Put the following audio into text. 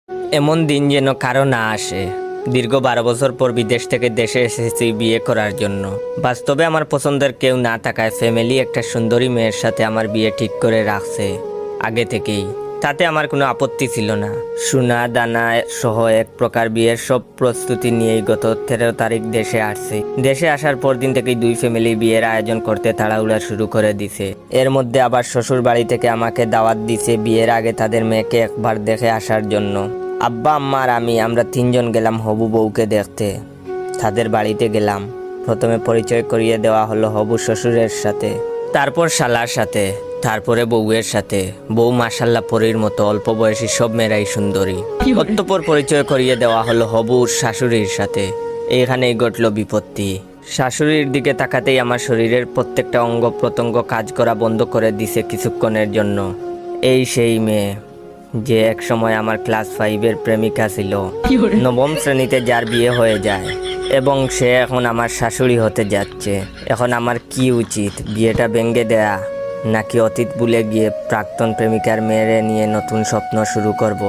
এমন দিন যেন কারো না আসে। দীর্ঘ 12 বছর পর বিদেশ থেকে দেশে এসেছি বিয়ে করার জন্য। বাস্তবে আমার পছন্দের কেউ না থাকায় ফ্যামিলি একটা সুন্দরী মেয়ের সাথে আমার বিয়ে ঠিক করে রাখছে আগে থেকেই। তাতে আমার কোনো আপত্তি ছিল না। সোনা দানা সহ এক প্রকার বিয়ের সব প্রস্তুতি নিয়েই গত 13 তারিখ দেশে আসছি। দেশে আসার পর দিন থেকেই দুই ফ্যামিলি বিয়ের আয়োজন করতে তাড়াহুড়া শুরু করে দিছে। এর মধ্যে আবার শ্বশুর বাড়ি থেকে আমাকে দাওয়াত দিছে বিয়ের আগে তাদের মেয়েকে একবার দেখে আসার জন্য। আব্বা আম্মা আর আমরা 3 জন গেলাম হবু বউকে দেখতে। তাদের বাড়িতে গেলাম। প্রথমে পরিচয় করিয়ে দেওয়া হলো হবু শ্বশুরের সাথে, তারপর শালার সাথে, তারপরে বউয়ের সাথে। বউ মাশাল্লাহ পরীর মতো, অল্প বয়সী সব মেয়েরাই সুন্দরী। অতঃপর পরিচয় করিয়ে দেওয়া হলো হবুর শাশুড়ির সাথে। এইখানেই ঘটল বিপত্তি। শাশুড়ির দিকে তাকাতেই আমার শরীরের প্রত্যেকটা অঙ্গ প্রত্যঙ্গ কাজ করা বন্ধ করে দিছে কিছুক্ষণের জন্য। এই সেই মেয়ে যে এক সময় আমার ক্লাস 5-এর প্রেমিকা ছিল, 9ম শ্রেণীতে যার বিয়ে হয়ে যায়, এবং সে এখন আমার শাশুড়ি হতে যাচ্ছে। এখন আমার কি উচিত? বিয়েটা ভেঙে দেয়া, নাকি অতীত ভুলে গিয়ে প্রাক্তন প্রেমিকার মেয়েরে নিয়ে নতুন স্বপ্ন শুরু করব?